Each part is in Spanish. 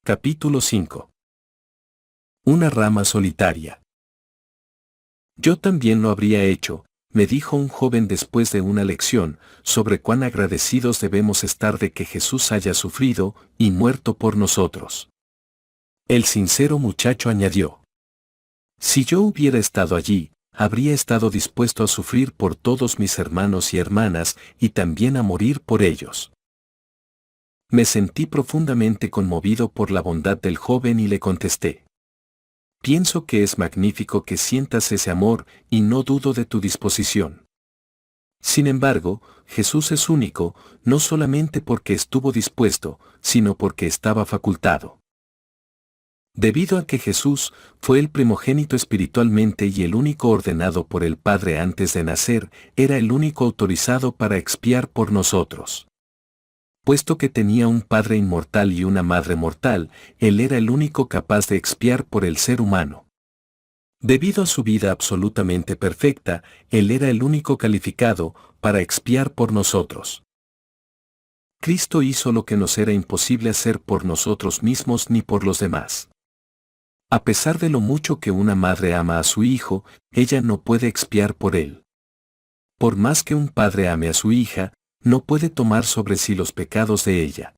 Capítulo 5. Una rama solitaria. Yo también lo habría hecho, me dijo un joven después de una lección, sobre cuán agradecidos debemos estar de que Jesús haya sufrido y muerto por nosotros. El sincero muchacho añadió: si yo hubiera estado allí, habría estado dispuesto a sufrir por todos mis hermanos y hermanas y también a morir por ellos. Me sentí profundamente conmovido por la bondad del joven y le contesté: pienso que es magnífico que sientas ese amor y no dudo de tu disposición. Sin embargo, Jesús es único, no solamente porque estuvo dispuesto, sino porque estaba facultado. Debido a que Jesús fue el primogénito espiritualmente y el único ordenado por el Padre antes de nacer, era el único autorizado para expiar por nosotros. Puesto que tenía un Padre inmortal y una Madre mortal, Él era el único capaz de expiar por el ser humano. Debido a su vida absolutamente perfecta, Él era el único calificado para expiar por nosotros. Cristo hizo lo que nos era imposible hacer por nosotros mismos ni por los demás. A pesar de lo mucho que una madre ama a su hijo, ella no puede expiar por él. Por más que un padre ame a su hija, no puede tomar sobre sí los pecados de ella.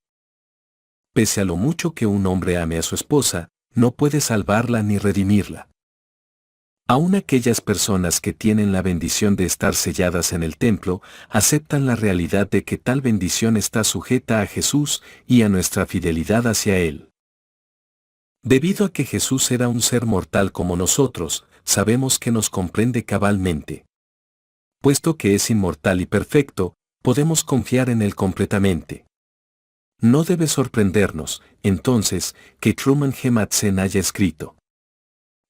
Pese a lo mucho que un hombre ame a su esposa, no puede salvarla ni redimirla. Aún aquellas personas que tienen la bendición de estar selladas en el templo, aceptan la realidad de que tal bendición está sujeta a Jesús y a nuestra fidelidad hacia Él. Debido a que Jesús era un ser mortal como nosotros, sabemos que nos comprende cabalmente. Puesto que es inmortal y perfecto, podemos confiar en Él completamente. No debe sorprendernos, entonces, que Truman G. Madsen haya escrito: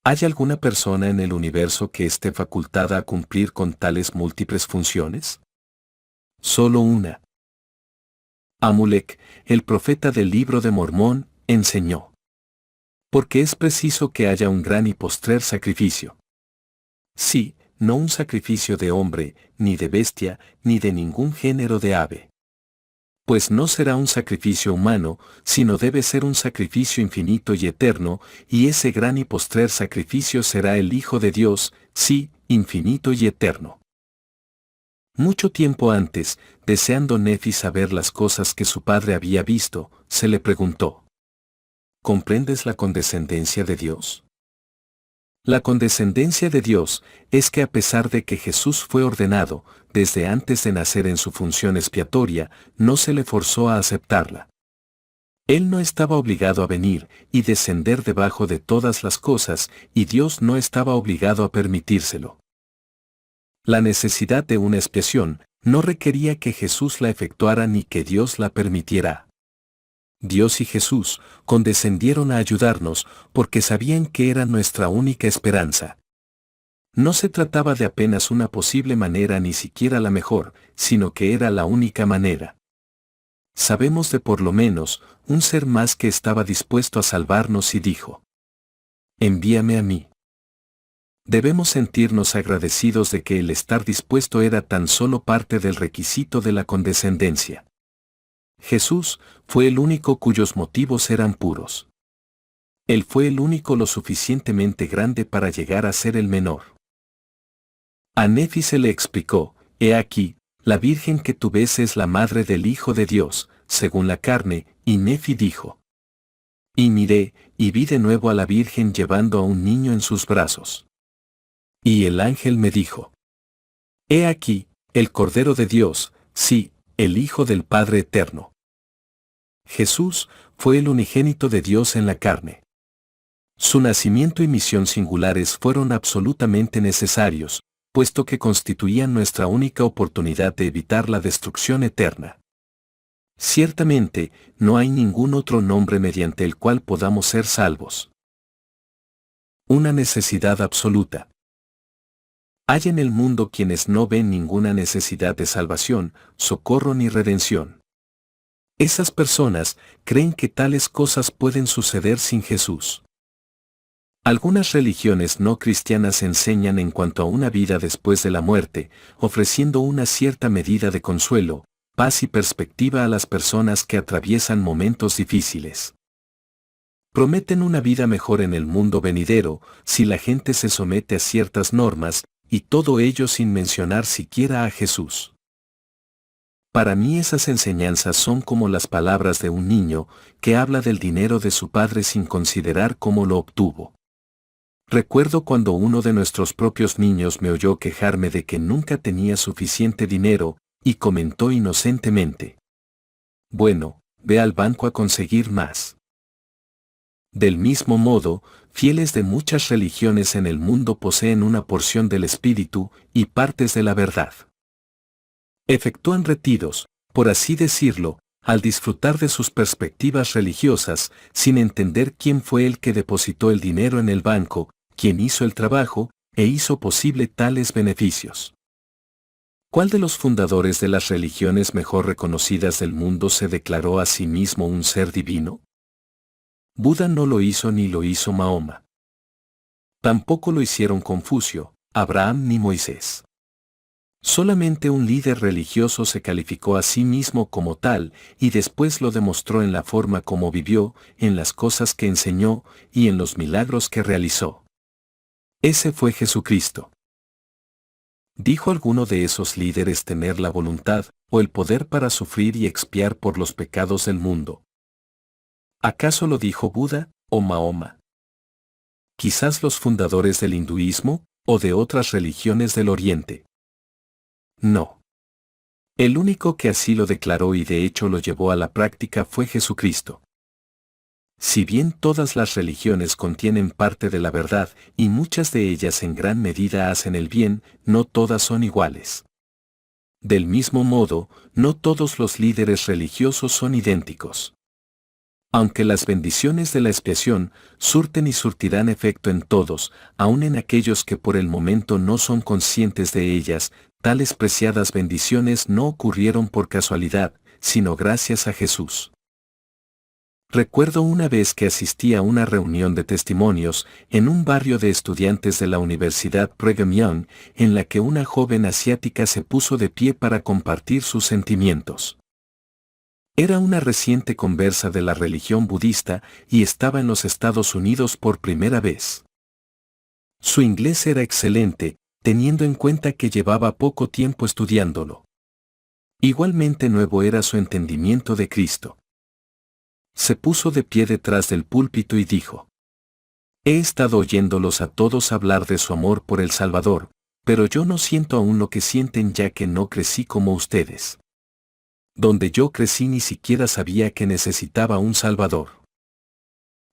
¿hay alguna persona en el universo que esté facultada a cumplir con tales múltiples funciones? Solo una. Amulek, el profeta del Libro de Mormón, enseñó: porque es preciso que haya un gran y postrer sacrificio. Sí, no un sacrificio de hombre, ni de bestia, ni de ningún género de ave. Pues no será un sacrificio humano, sino debe ser un sacrificio infinito y eterno, y ese gran y postrer sacrificio será el Hijo de Dios, sí, infinito y eterno. Mucho tiempo antes, deseando Nefi saber las cosas que su padre había visto, se le preguntó: ¿comprendes la condescendencia de Dios? La condescendencia de Dios es que a pesar de que Jesús fue ordenado, desde antes de nacer en su función expiatoria, no se le forzó a aceptarla. Él no estaba obligado a venir y descender debajo de todas las cosas, y Dios no estaba obligado a permitírselo. La necesidad de una expiación no requería que Jesús la efectuara ni que Dios la permitiera. Dios y Jesús condescendieron a ayudarnos porque sabían que era nuestra única esperanza. No se trataba de apenas una posible manera ni siquiera la mejor, sino que era la única manera. Sabemos de por lo menos un ser más que estaba dispuesto a salvarnos y dijo: envíame a mí. Debemos sentirnos agradecidos de que el estar dispuesto era tan solo parte del requisito de la condescendencia. Jesús fue el único cuyos motivos eran puros. Él fue el único lo suficientemente grande para llegar a ser el menor. A Nefi se le explicó: he aquí, la Virgen que tú ves es la madre del Hijo de Dios, según la carne, y Nefi dijo: y miré, y vi de nuevo a la Virgen llevando a un niño en sus brazos. Y el ángel me dijo: he aquí, el Cordero de Dios, sí, el Hijo del Padre Eterno. Jesús fue el unigénito de Dios en la carne. Su nacimiento y misión singulares fueron absolutamente necesarios, puesto que constituían nuestra única oportunidad de evitar la destrucción eterna. Ciertamente, no hay ningún otro nombre mediante el cual podamos ser salvos. Una necesidad absoluta. Hay en el mundo quienes no ven ninguna necesidad de salvación, socorro ni redención. Esas personas creen que tales cosas pueden suceder sin Jesús. Algunas religiones no cristianas enseñan en cuanto a una vida después de la muerte, ofreciendo una cierta medida de consuelo, paz y perspectiva a las personas que atraviesan momentos difíciles. Prometen una vida mejor en el mundo venidero si la gente se somete a ciertas normas, y todo ello sin mencionar siquiera a Jesús. Para mí esas enseñanzas son como las palabras de un niño que habla del dinero de su padre sin considerar cómo lo obtuvo. Recuerdo cuando uno de nuestros propios niños me oyó quejarme de que nunca tenía suficiente dinero, y comentó inocentemente: «Bueno, ve al banco a conseguir más». Del mismo modo, fieles de muchas religiones en el mundo poseen una porción del espíritu y partes de la verdad. Efectúan retiros, por así decirlo, al disfrutar de sus perspectivas religiosas, sin entender quién fue el que depositó el dinero en el banco, quién hizo el trabajo, e hizo posible tales beneficios. ¿Cuál de los fundadores de las religiones mejor reconocidas del mundo se declaró a sí mismo un ser divino? Buda no lo hizo ni lo hizo Mahoma. Tampoco lo hicieron Confucio, Abraham ni Moisés. Solamente un líder religioso se calificó a sí mismo como tal y después lo demostró en la forma como vivió, en las cosas que enseñó y en los milagros que realizó. Ese fue Jesucristo. ¿Dijo alguno de esos líderes tener la voluntad o el poder para sufrir y expiar por los pecados del mundo? ¿Acaso lo dijo Buda o Mahoma? ¿Quizás los fundadores del hinduismo o de otras religiones del Oriente? No. El único que así lo declaró y de hecho lo llevó a la práctica fue Jesucristo. Si bien todas las religiones contienen parte de la verdad y muchas de ellas en gran medida hacen el bien, no todas son iguales. Del mismo modo, no todos los líderes religiosos son idénticos. Aunque las bendiciones de la expiación surten y surtirán efecto en todos, aun en aquellos que por el momento no son conscientes de ellas, tales preciadas bendiciones no ocurrieron por casualidad, sino gracias a Jesús. Recuerdo una vez que asistí a una reunión de testimonios en un barrio de estudiantes de la Universidad Brigham Young, en la que una joven asiática se puso de pie para compartir sus sentimientos. Era una reciente conversa de la religión budista y estaba en los Estados Unidos por primera vez. Su inglés era excelente, teniendo en cuenta que llevaba poco tiempo estudiándolo. Igualmente nuevo era su entendimiento de Cristo. Se puso de pie detrás del púlpito y dijo: «He estado oyéndolos a todos hablar de su amor por el Salvador, pero yo no siento aún lo que sienten ya que no crecí como ustedes. Donde yo crecí ni siquiera sabía que necesitaba un Salvador.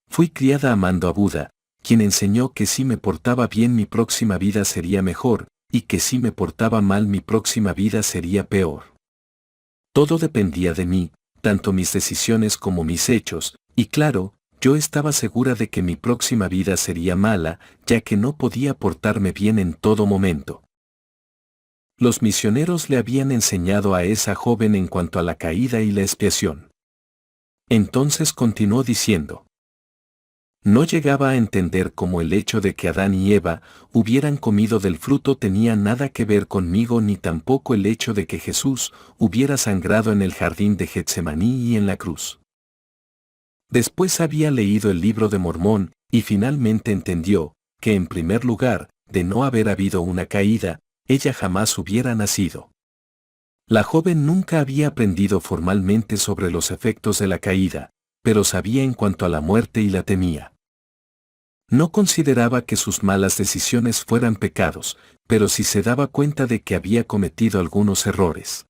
Fui criada amando a Buda, quien enseñó que si me portaba bien mi próxima vida sería mejor, y que si me portaba mal mi próxima vida sería peor. Todo dependía de mí, tanto mis decisiones como mis hechos, y claro, yo estaba segura de que mi próxima vida sería mala, ya que no podía portarme bien en todo momento». Los misioneros le habían enseñado a esa joven en cuanto a la caída y la expiación. Entonces continuó diciendo: «No llegaba a entender cómo el hecho de que Adán y Eva hubieran comido del fruto tenía nada que ver conmigo, ni tampoco el hecho de que Jesús hubiera sangrado en el jardín de Getsemaní y en la cruz. Después había leído el libro de Mormón y finalmente entendió que en primer lugar, de no haber habido una caída, ella jamás hubiera nacido. La joven nunca había aprendido formalmente sobre los efectos de la caída, pero sabía en cuanto a la muerte y la temía. No consideraba que sus malas decisiones fueran pecados, pero sí se daba cuenta de que había cometido algunos errores.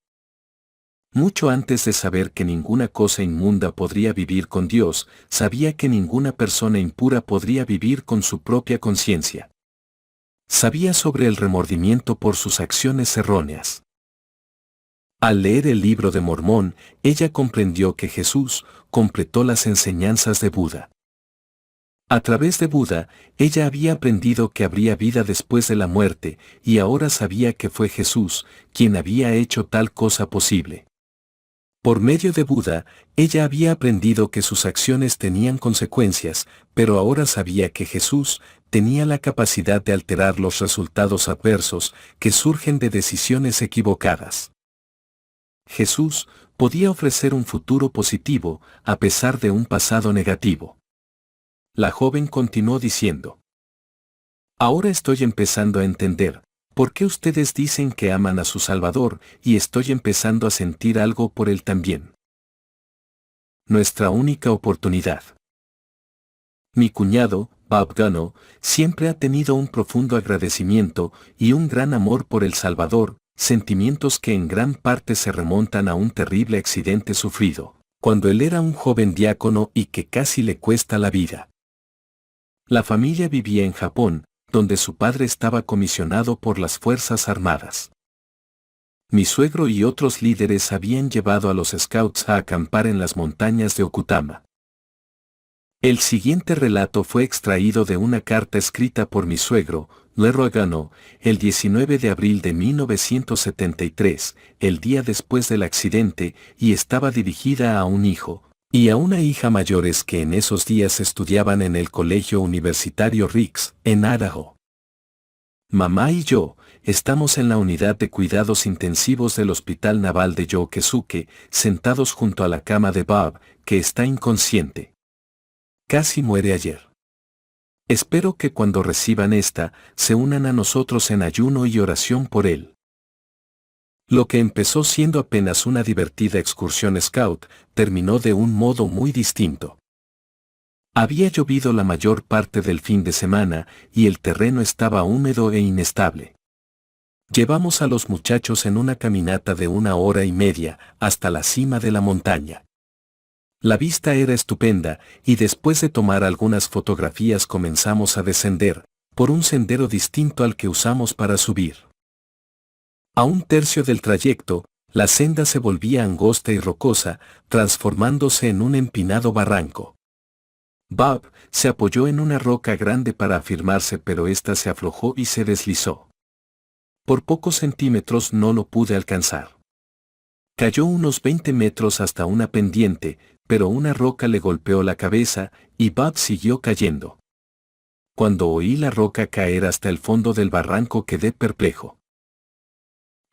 Mucho antes de saber que ninguna cosa inmunda podría vivir con Dios, sabía que ninguna persona impura podría vivir con su propia conciencia. Sabía sobre el remordimiento por sus acciones erróneas. Al leer el libro de Mormón, ella comprendió que Jesús completó las enseñanzas de Buda. A través de Buda, ella había aprendido que habría vida después de la muerte, y ahora sabía que fue Jesús quien había hecho tal cosa posible. Por medio de Buda, ella había aprendido que sus acciones tenían consecuencias, pero ahora sabía que Jesús tenía la capacidad de alterar los resultados adversos que surgen de decisiones equivocadas. Jesús podía ofrecer un futuro positivo a pesar de un pasado negativo. La joven continuó diciendo. Ahora estoy empezando a entender, por qué ustedes dicen que aman a su Salvador y estoy empezando a sentir algo por él también. Nuestra única oportunidad. Mi cuñado, Bob Gunno, siempre ha tenido un profundo agradecimiento y un gran amor por El Salvador, sentimientos que en gran parte se remontan a un terrible accidente sufrido, cuando él era un joven diácono y que casi le cuesta la vida. La familia vivía en Japón, donde su padre estaba comisionado por las Fuerzas Armadas. Mi suegro y otros líderes habían llevado a los scouts a acampar en las montañas de Okutama. El siguiente relato fue extraído de una carta escrita por mi suegro, Leroy Gunno, el 19 de abril de 1973, el día después del accidente, y estaba dirigida a un hijo y a una hija mayores que en esos días estudiaban en el colegio universitario Ricks, en Idaho. Mamá y yo estamos en la unidad de cuidados intensivos del Hospital Naval de Yokosuka, sentados junto a la cama de Bob, que está inconsciente. Casi muere ayer. Espero que cuando reciban esta, se unan a nosotros en ayuno y oración por él. Lo que empezó siendo apenas una divertida excursión scout, terminó de un modo muy distinto. Había llovido la mayor parte del fin de semana y el terreno estaba húmedo e inestable. Llevamos a los muchachos en una caminata de 1 hora y media hasta la cima de la montaña. La vista era estupenda y después de tomar algunas fotografías comenzamos a descender, por un sendero distinto al que usamos para subir. A un tercio del trayecto, la senda se volvía angosta y rocosa, transformándose en un empinado barranco. Bob se apoyó en una roca grande para afirmarse, pero ésta se aflojó y se deslizó. Por pocos centímetros no lo pude alcanzar. Cayó unos 20 metros hasta una pendiente, pero una roca le golpeó la cabeza y Bob siguió cayendo. Cuando oí la roca caer hasta el fondo del barranco quedé perplejo.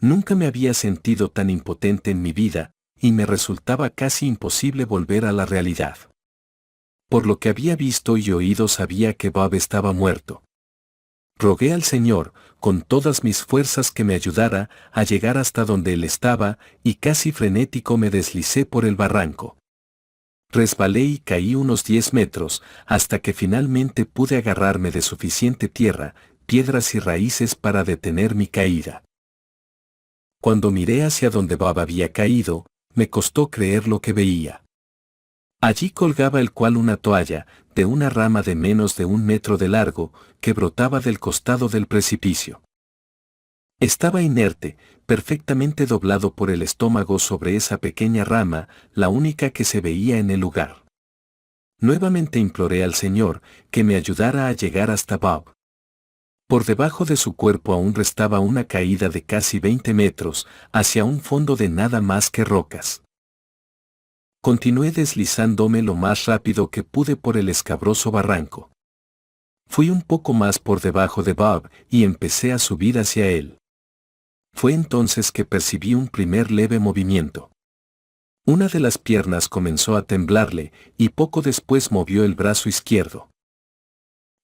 Nunca me había sentido tan impotente en mi vida, y me resultaba casi imposible volver a la realidad. Por lo que había visto y oído sabía que Bob estaba muerto. Rogué al Señor, con todas mis fuerzas, que me ayudara a llegar hasta donde él estaba, y casi frenético me deslicé por el barranco. Resbalé y caí unos 10 metros, hasta que finalmente pude agarrarme de suficiente tierra, piedras y raíces para detener mi caída. Cuando miré hacia donde Bob había caído, me costó creer lo que veía. Allí colgaba el cual una toalla, de una rama de menos de 1 metro de largo, que brotaba del costado del precipicio. Estaba inerte, perfectamente doblado por el estómago sobre esa pequeña rama, la única que se veía en el lugar. Nuevamente imploré al Señor que me ayudara a llegar hasta Bob. Por debajo de su cuerpo aún restaba una caída de casi 20 metros, hacia un fondo de nada más que rocas. Continué deslizándome lo más rápido que pude por el escabroso barranco. Fui un poco más por debajo de Bob y empecé a subir hacia él. Fue entonces que percibí un primer leve movimiento. Una de las piernas comenzó a temblarle y poco después movió el brazo izquierdo.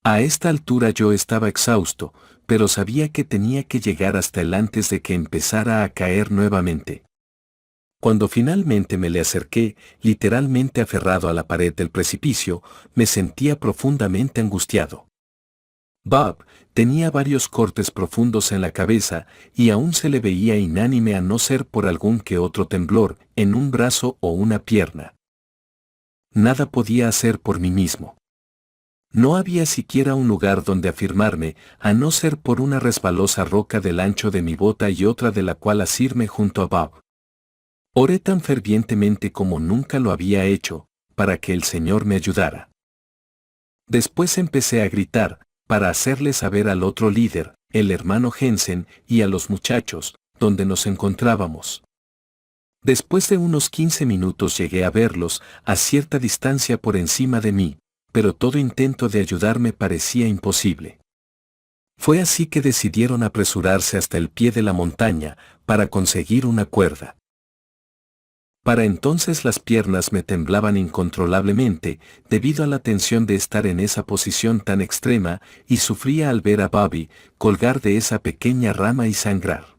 A esta altura yo estaba exhausto, pero sabía que tenía que llegar hasta él antes de que empezara a caer nuevamente. Cuando finalmente me le acerqué, literalmente aferrado a la pared del precipicio, me sentía profundamente angustiado. Bob tenía varios cortes profundos en la cabeza y aún se le veía inánime a no ser por algún que otro temblor en un brazo o una pierna. Nada podía hacer por mí mismo. No había siquiera un lugar donde afirmarme, a no ser por una resbalosa roca del ancho de mi bota y otra de la cual asirme junto a Bob. Oré tan fervientemente como nunca lo había hecho, para que el Señor me ayudara. Después empecé a gritar, para hacerle saber al otro líder, el hermano Jensen, y a los muchachos, donde nos encontrábamos. Después de unos 15 minutos llegué a verlos, a cierta distancia por encima de mí, pero todo intento de ayudarme parecía imposible. Fue así que decidieron apresurarse hasta el pie de la montaña, para conseguir una cuerda. Para entonces las piernas me temblaban incontrolablemente, debido a la tensión de estar en esa posición tan extrema, y sufría al ver a Bobby colgar de esa pequeña rama y sangrar.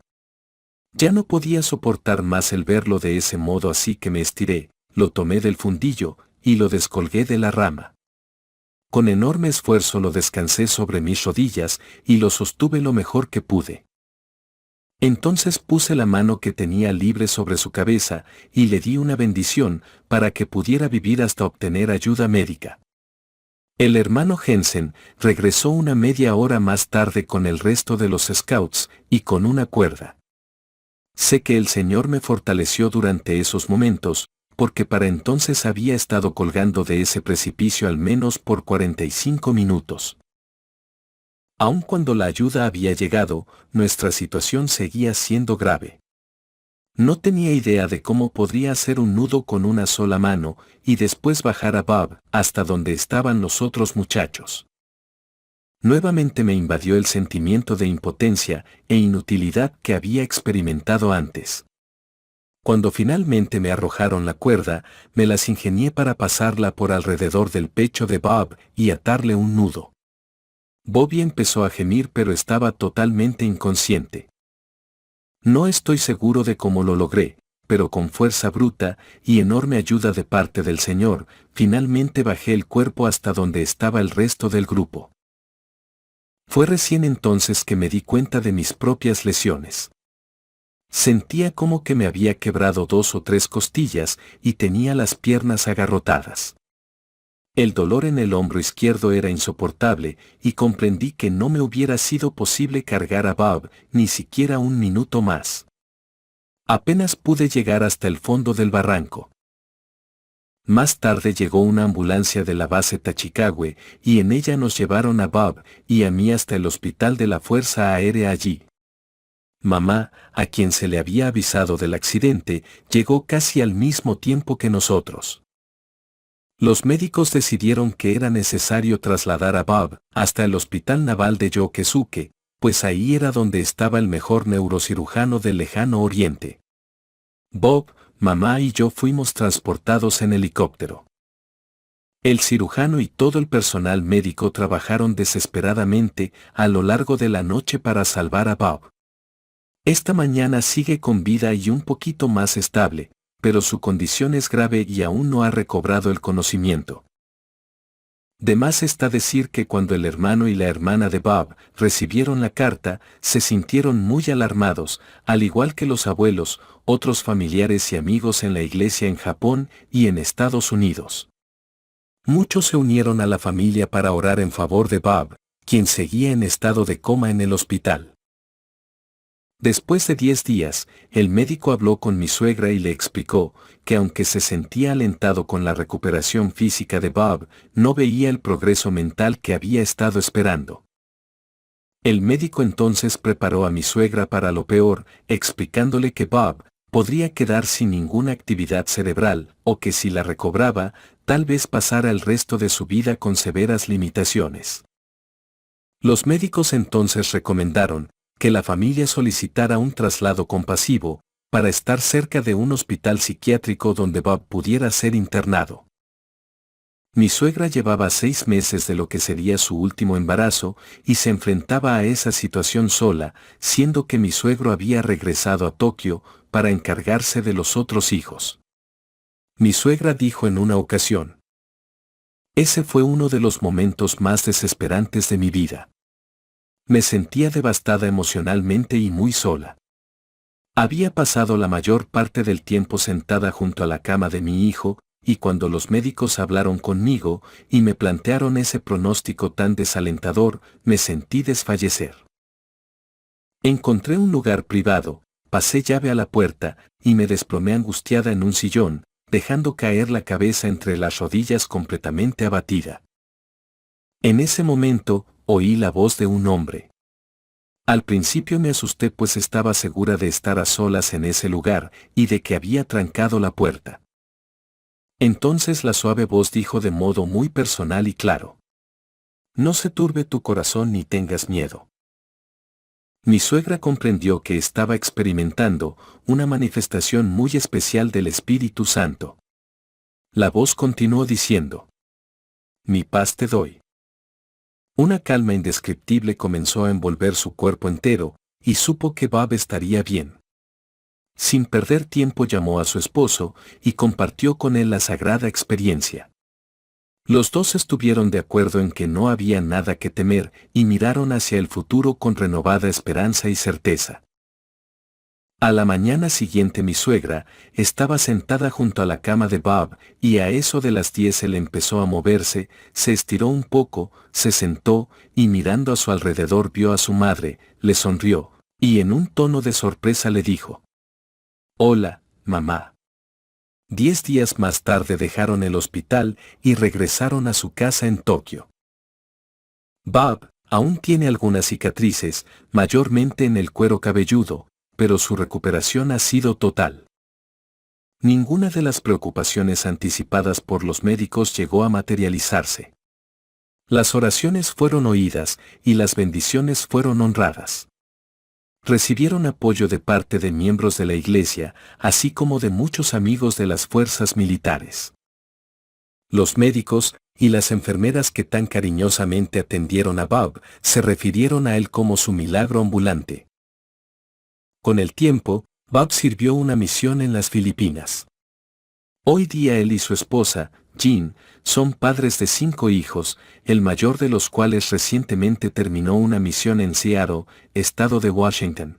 Ya no podía soportar más el verlo de ese modo, así que me estiré, lo tomé del fundillo, y lo descolgué de la rama. Con enorme esfuerzo lo descansé sobre mis rodillas, y lo sostuve lo mejor que pude. Entonces puse la mano que tenía libre sobre su cabeza, y le di una bendición, para que pudiera vivir hasta obtener ayuda médica. El hermano Jensen regresó una media hora más tarde con el resto de los scouts, y con una cuerda. Sé que el Señor me fortaleció durante esos momentos, porque para entonces había estado colgando de ese precipicio al menos por 45 minutos. Aun cuando la ayuda había llegado, nuestra situación seguía siendo grave. No tenía idea de cómo podría hacer un nudo con una sola mano y después bajar a Bob hasta donde estaban los otros muchachos. Nuevamente me invadió el sentimiento de impotencia e inutilidad que había experimentado antes. Cuando finalmente me arrojaron la cuerda, me las ingenié para pasarla por alrededor del pecho de Bob y atarle un nudo. Bobby empezó a gemir, pero estaba totalmente inconsciente. No estoy seguro de cómo lo logré, pero con fuerza bruta y enorme ayuda de parte del Señor, finalmente bajé el cuerpo hasta donde estaba el resto del grupo. Fue recién entonces que me di cuenta de mis propias lesiones. Sentía como que me había quebrado 2 o 3 costillas y tenía las piernas agarrotadas. El dolor en el hombro izquierdo era insoportable, y comprendí que no me hubiera sido posible cargar a Bob ni siquiera un minuto más. Apenas pude llegar hasta el fondo del barranco. Más tarde llegó una ambulancia de la base Tachikawe, y en ella nos llevaron a Bob y a mí hasta el hospital de la Fuerza Aérea allí. Mamá, a quien se le había avisado del accidente, llegó casi al mismo tiempo que nosotros. Los médicos decidieron que era necesario trasladar a Bob hasta el Hospital Naval de Yokosuka, pues ahí era donde estaba el mejor neurocirujano del lejano oriente. Bob, mamá y yo fuimos transportados en helicóptero. El cirujano y todo el personal médico trabajaron desesperadamente a lo largo de la noche para salvar a Bob. Esta mañana sigue con vida y un poquito más estable, pero su condición es grave y aún no ha recobrado el conocimiento. De más está decir que cuando el hermano y la hermana de Bob recibieron la carta, se sintieron muy alarmados, al igual que los abuelos, otros familiares y amigos en la iglesia en Japón y en Estados Unidos. Muchos se unieron a la familia para orar en favor de Bob, quien seguía en estado de coma en el hospital. Después de 10 días, el médico habló con mi suegra y le explicó que aunque se sentía alentado con la recuperación física de Bob, no veía el progreso mental que había estado esperando. El médico entonces preparó a mi suegra para lo peor, explicándole que Bob podría quedar sin ninguna actividad cerebral, o que si la recobraba, tal vez pasara el resto de su vida con severas limitaciones. Los médicos entonces recomendaron que la familia solicitara un traslado compasivo, para estar cerca de un hospital psiquiátrico donde Bob pudiera ser internado. Mi suegra llevaba 6 meses de lo que sería su último embarazo, y se enfrentaba a esa situación sola, siendo que mi suegro había regresado a Tokio para encargarse de los otros hijos. Mi suegra dijo en una ocasión: "Ese fue uno de los momentos más desesperantes de mi vida. Me sentía devastada emocionalmente y muy sola. Había pasado la mayor parte del tiempo sentada junto a la cama de mi hijo, y cuando los médicos hablaron conmigo y me plantearon ese pronóstico tan desalentador, me sentí desfallecer. Encontré un lugar privado, pasé llave a la puerta, y me desplomé angustiada en un sillón, dejando caer la cabeza entre las rodillas completamente abatida. En ese momento, oí la voz de un hombre. Al principio me asusté, pues estaba segura de estar a solas en ese lugar y de que había trancado la puerta. Entonces la suave voz dijo de modo muy personal y claro: "No se turbe tu corazón ni tengas miedo. Mi suegra comprendió que estaba experimentando una manifestación muy especial del Espíritu Santo. La voz continuó diciendo: Mi paz te doy. Una calma indescriptible comenzó a envolver su cuerpo entero, y supo que Bob estaría bien. Sin perder tiempo llamó a su esposo y compartió con él la sagrada experiencia. Los dos estuvieron de acuerdo en que no había nada que temer y miraron hacia el futuro con renovada esperanza y certeza. A la mañana siguiente mi suegra estaba sentada junto a la cama de Bob y a eso de las 10 él empezó a moverse, se estiró un poco, se sentó y mirando a su alrededor vio a su madre, le sonrió y en un tono de sorpresa le dijo: Hola, mamá. 10 días más tarde dejaron el hospital y regresaron a su casa en Tokio. Bob aún tiene algunas cicatrices, mayormente en el cuero cabelludo, pero su recuperación ha sido total. Ninguna de las preocupaciones anticipadas por los médicos llegó a materializarse. Las oraciones fueron oídas y las bendiciones fueron honradas. Recibieron apoyo de parte de miembros de la iglesia, así como de muchos amigos de las fuerzas militares. Los médicos y las enfermeras que tan cariñosamente atendieron a Bob se refirieron a él como su milagro ambulante. Con el tiempo, Bob sirvió una misión en las Filipinas. Hoy día él y su esposa, Jean, son padres de 5 hijos, el mayor de los cuales recientemente terminó una misión en Seattle, estado de Washington.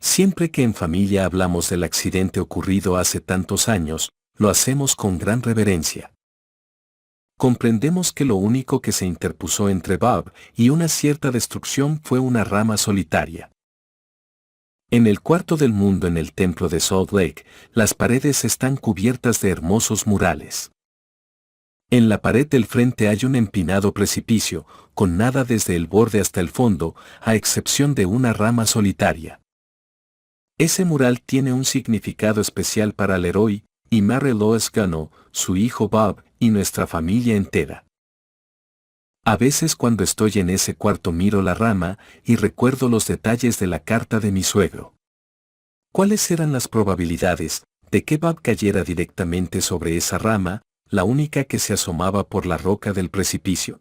Siempre que en familia hablamos del accidente ocurrido hace tantos años, lo hacemos con gran reverencia. Comprendemos que lo único que se interpuso entre Bob y una cierta destrucción fue una rama solitaria. En el cuarto del mundo en el templo de Salt Lake, las paredes están cubiertas de hermosos murales. En la pared del frente hay un empinado precipicio, con nada desde el borde hasta el fondo, a excepción de una rama solitaria. Ese mural tiene un significado especial para Leroy y Mary Lois Gano, su hijo Bob y nuestra familia entera. A veces cuando estoy en ese cuarto miro la rama y recuerdo los detalles de la carta de mi suegro. ¿Cuáles eran las probabilidades de que Bob cayera directamente sobre esa rama, la única que se asomaba por la roca del precipicio?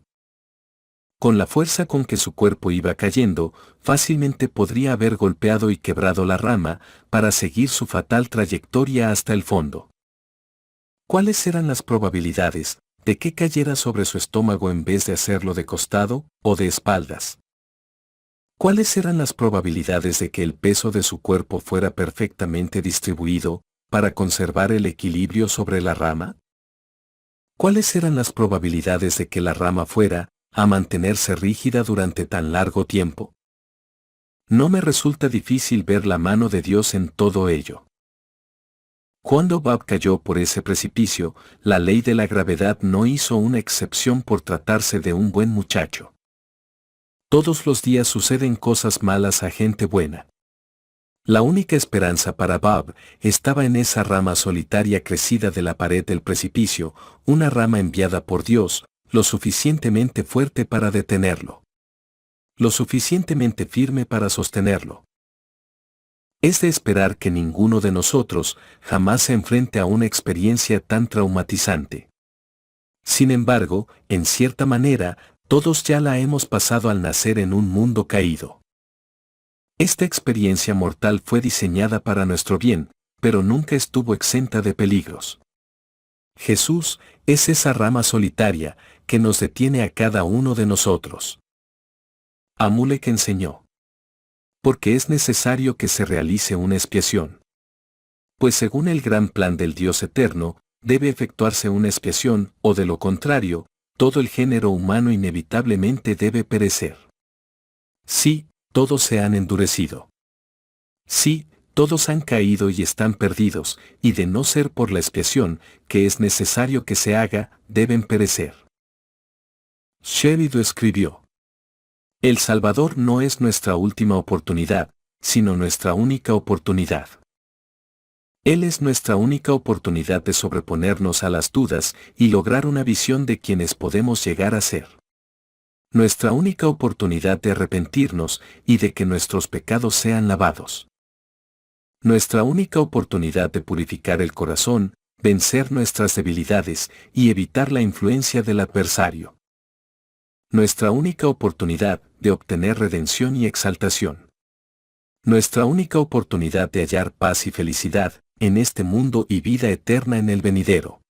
Con la fuerza con que su cuerpo iba cayendo, fácilmente podría haber golpeado y quebrado la rama para seguir su fatal trayectoria hasta el fondo. ¿Cuáles eran las probabilidades de que cayera sobre su estómago en vez de hacerlo de costado o de espaldas? ¿Cuáles eran las probabilidades de que el peso de su cuerpo fuera perfectamente distribuido para conservar el equilibrio sobre la rama? ¿Cuáles eran las probabilidades de que la rama fuera a mantenerse rígida durante tan largo tiempo? No me resulta difícil ver la mano de Dios en todo ello. Cuando Bob cayó por ese precipicio, la ley de la gravedad no hizo una excepción por tratarse de un buen muchacho. Todos los días suceden cosas malas a gente buena. La única esperanza para Bob estaba en esa rama solitaria crecida de la pared del precipicio, una rama enviada por Dios, lo suficientemente fuerte para detenerlo. Lo suficientemente firme para sostenerlo. Es de esperar que ninguno de nosotros jamás se enfrente a una experiencia tan traumatizante. Sin embargo, en cierta manera, todos ya la hemos pasado al nacer en un mundo caído. Esta experiencia mortal fue diseñada para nuestro bien, pero nunca estuvo exenta de peligros. Jesús es esa rama solitaria que nos detiene a cada uno de nosotros. Amulek enseñó: porque es necesario que se realice una expiación. Pues según el gran plan del Dios eterno, debe efectuarse una expiación, o de lo contrario, todo el género humano inevitablemente debe perecer. Sí, todos se han endurecido. Sí, todos han caído y están perdidos, y de no ser por la expiación, que es necesario que se haga, deben perecer. Sheridan escribió: el Salvador no es nuestra última oportunidad, sino nuestra única oportunidad. Él es nuestra única oportunidad de sobreponernos a las dudas y lograr una visión de quienes podemos llegar a ser. Nuestra única oportunidad de arrepentirnos y de que nuestros pecados sean lavados. Nuestra única oportunidad de purificar el corazón, vencer nuestras debilidades y evitar la influencia del adversario. Nuestra única oportunidad de obtener redención y exaltación. Nuestra única oportunidad de hallar paz y felicidad en este mundo y vida eterna en el venidero.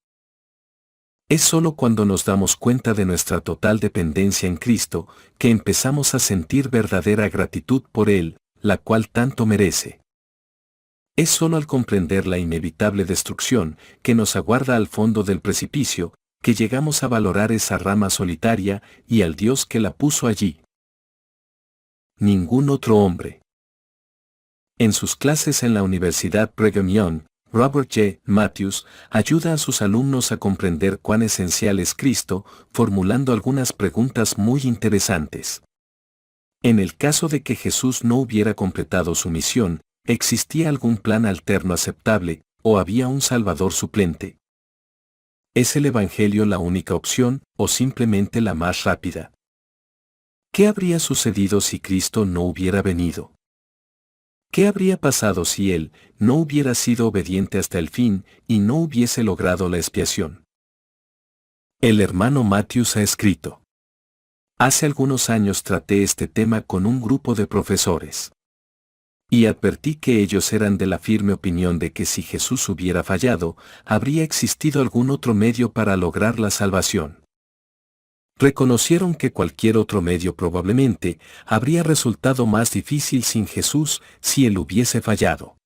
Es sólo cuando nos damos cuenta de nuestra total dependencia en Cristo que empezamos a sentir verdadera gratitud por Él, la cual tanto merece. Es sólo al comprender la inevitable destrucción que nos aguarda al fondo del precipicio que llegamos a valorar esa rama solitaria y al Dios que la puso allí. Ningún otro hombre. En sus clases en la Universidad Brigham Young, Robert J. Matthews ayuda a sus alumnos a comprender cuán esencial es Cristo, formulando algunas preguntas muy interesantes. En el caso de que Jesús no hubiera completado su misión, ¿existía algún plan alterno aceptable, o había un Salvador suplente? ¿Es el Evangelio la única opción, o simplemente la más rápida? ¿Qué habría sucedido si Cristo no hubiera venido? ¿Qué habría pasado si Él no hubiera sido obediente hasta el fin y no hubiese logrado la expiación? El hermano Matthews ha escrito: hace algunos años traté este tema con un grupo de profesores. Y advertí que ellos eran de la firme opinión de que si Jesús hubiera fallado, habría existido algún otro medio para lograr la salvación. Reconocieron que cualquier otro medio probablemente habría resultado más difícil sin Jesús si Él hubiese fallado.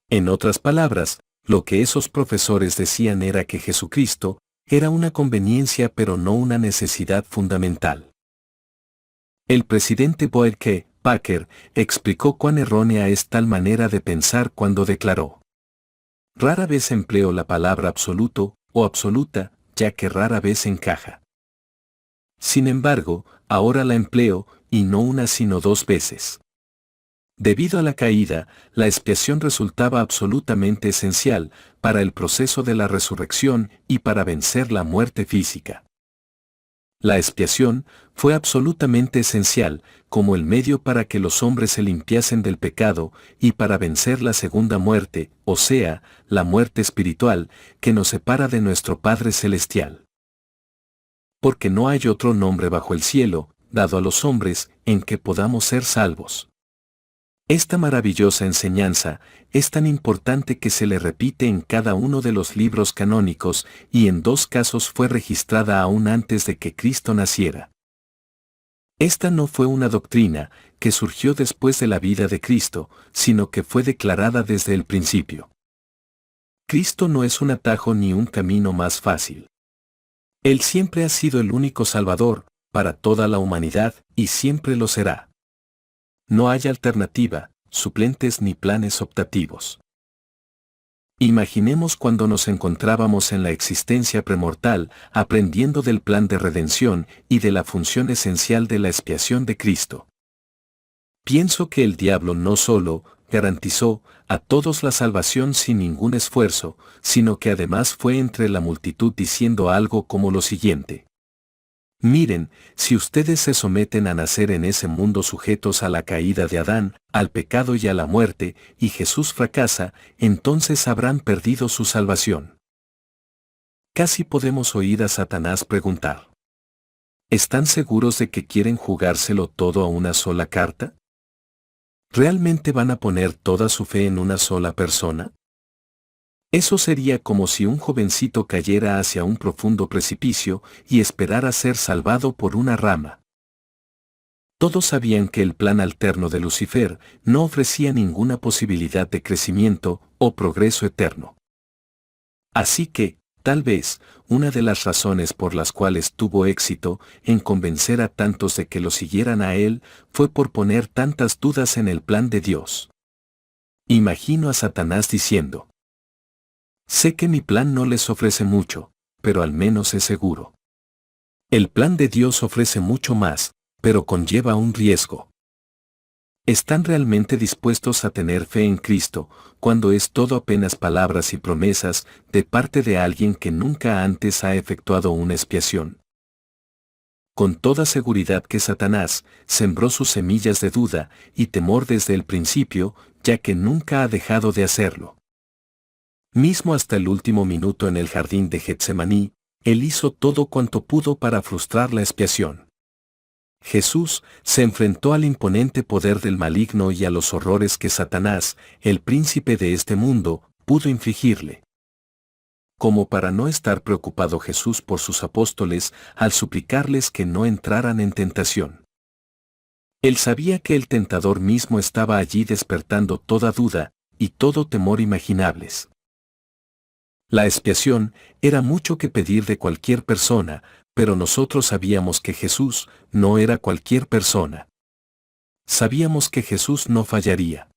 En otras palabras, lo que esos profesores decían era que Jesucristo era una conveniencia pero no una necesidad fundamental. El presidente Boyd K. Packer explicó cuán errónea es tal manera de pensar cuando declaró: rara vez empleo la palabra absoluto o absoluta, ya que rara vez encaja. Sin embargo, ahora la empleo, y no una sino dos veces. Debido a la caída, la expiación resultaba absolutamente esencial para el proceso de la resurrección y para vencer la muerte física. La expiación fue absolutamente esencial como el medio para que los hombres se limpiasen del pecado y para vencer la segunda muerte, o sea, la muerte espiritual, que nos separa de nuestro Padre Celestial. Porque no hay otro nombre bajo el cielo, dado a los hombres, en que podamos ser salvos. Esta maravillosa enseñanza es tan importante que se le repite en cada uno de los libros canónicos y en dos casos fue registrada aún antes de que Cristo naciera. Esta no fue una doctrina que surgió después de la vida de Cristo, sino que fue declarada desde el principio. Cristo no es un atajo ni un camino más fácil. Él siempre ha sido el único Salvador, para toda la humanidad, y siempre lo será. No hay alternativa, suplentes ni planes optativos. Imaginemos cuando nos encontrábamos en la existencia premortal, aprendiendo del plan de redención y de la función esencial de la expiación de Cristo. Pienso que el diablo no solo garantizó a todos la salvación sin ningún esfuerzo, sino que además fue entre la multitud diciendo algo como lo siguiente: miren, si ustedes se someten a nacer en ese mundo sujetos a la caída de Adán, al pecado y a la muerte, y Jesús fracasa, entonces habrán perdido su salvación. Casi podemos oír a Satanás preguntar: ¿están seguros de que quieren jugárselo todo a una sola carta? ¿Realmente van a poner toda su fe en una sola persona? Eso sería como si un jovencito cayera hacia un profundo precipicio y esperara ser salvado por una rama. Todos sabían que el plan alterno de Lucifer no ofrecía ninguna posibilidad de crecimiento o progreso eterno. Así que, tal vez, una de las razones por las cuales tuvo éxito en convencer a tantos de que lo siguieran a él fue por poner tantas dudas en el plan de Dios. Imagino a Satanás diciendo: sé que mi plan no les ofrece mucho, pero al menos es seguro. El plan de Dios ofrece mucho más, pero conlleva un riesgo. ¿Están realmente dispuestos a tener fe en Cristo, cuando es todo apenas palabras y promesas de parte de alguien que nunca antes ha efectuado una expiación? con toda seguridad que Satanás sembró sus semillas de duda y temor desde el principio, ya que nunca ha dejado de hacerlo. Mismo hasta el último minuto en el jardín de Getsemaní, él hizo todo cuanto pudo para frustrar la expiación. Jesús se enfrentó al imponente poder del maligno y a los horrores que Satanás, el príncipe de este mundo, pudo infligirle. Como para no estar preocupado Jesús por sus apóstoles al suplicarles que no entraran en tentación. Él sabía que el tentador mismo estaba allí despertando toda duda y todo temor imaginables. La expiación era mucho que pedir de cualquier persona, pero nosotros sabíamos que Jesús no era cualquier persona. Sabíamos que Jesús no fallaría.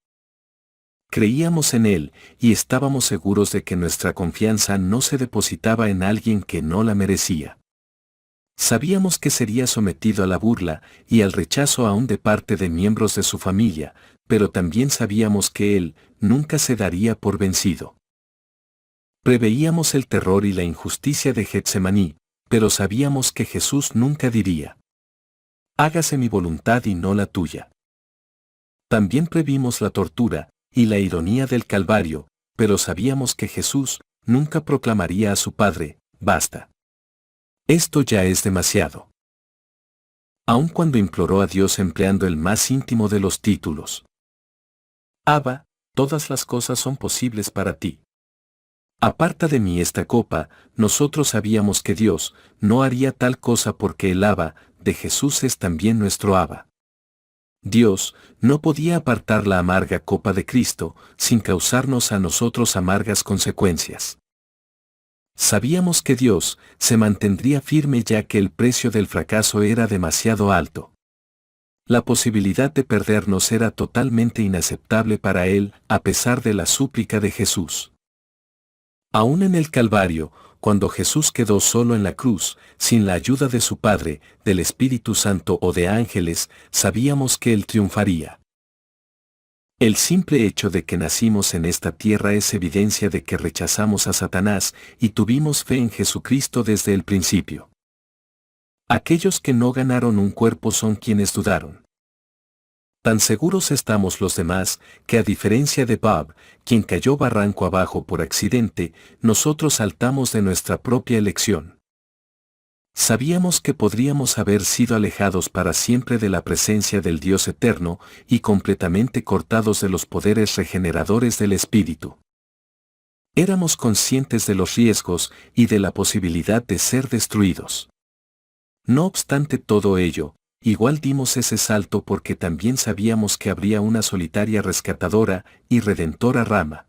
Creíamos en Él y estábamos seguros de que nuestra confianza no se depositaba en alguien que no la merecía. Sabíamos que sería sometido a la burla y al rechazo aún de parte de miembros de su familia, pero también sabíamos que Él nunca se daría por vencido. Preveíamos el terror y la injusticia de Getsemaní, pero sabíamos que Jesús nunca diría: hágase mi voluntad y no la tuya. También previmos la tortura y la ironía del Calvario, pero sabíamos que Jesús nunca proclamaría a su Padre: basta. Esto ya es demasiado. Aun cuando imploró a Dios empleando el más íntimo de los títulos: Abba, todas las cosas son posibles para ti. Aparta de mí esta copa, nosotros sabíamos que Dios no haría tal cosa porque el Abba de Jesús es también nuestro Abba. Dios no podía apartar la amarga copa de Cristo sin causarnos a nosotros amargas consecuencias. Sabíamos que Dios se mantendría firme ya que el precio del fracaso era demasiado alto. La posibilidad de perdernos era totalmente inaceptable para Él a pesar de la súplica de Jesús. Aún en el Calvario, cuando Jesús quedó solo en la cruz, sin la ayuda de su Padre, del Espíritu Santo o de ángeles, sabíamos que Él triunfaría. El simple hecho de que nacimos en esta tierra es evidencia de que rechazamos a Satanás y tuvimos fe en Jesucristo desde el principio. Aquellos que no ganaron un cuerpo son quienes dudaron. Tan seguros estamos los demás, que a diferencia de Bob, quien cayó barranco abajo por accidente, nosotros saltamos de nuestra propia elección. Sabíamos que podríamos haber sido alejados para siempre de la presencia del Dios eterno y completamente cortados de los poderes regeneradores del Espíritu. Éramos conscientes de los riesgos y de la posibilidad de ser destruidos. No obstante todo ello, igual dimos ese salto porque también sabíamos que habría una solitaria rescatadora y redentora rama.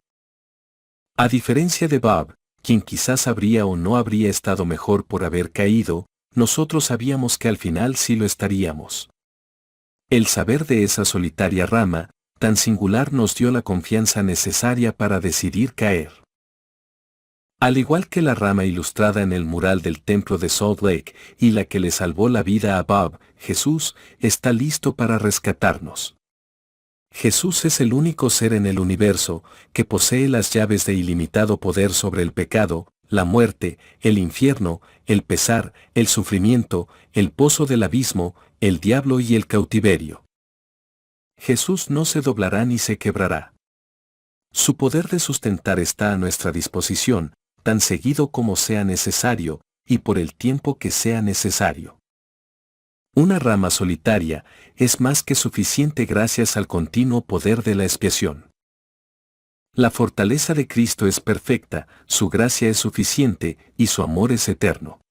A diferencia de Bob, quien quizás habría o no habría estado mejor por haber caído, nosotros sabíamos que al final sí lo estaríamos. El saber de esa solitaria rama, tan singular, nos dio la confianza necesaria para decidir caer. Al igual que la rama ilustrada en el mural del templo de Salt Lake y la que le salvó la vida a Bob, Jesús está listo para rescatarnos. Jesús es el único ser en el universo que posee las llaves de ilimitado poder sobre el pecado, la muerte, el infierno, el pesar, el sufrimiento, el pozo del abismo, el diablo y el cautiverio. Jesús no se doblará ni se quebrará. Su poder de sustentar está a nuestra disposición, tan seguido como sea necesario, y por el tiempo que sea necesario. Una rama solitaria es más que suficiente gracias al continuo poder de la expiación. La fortaleza de Cristo es perfecta, su gracia es suficiente y su amor es eterno.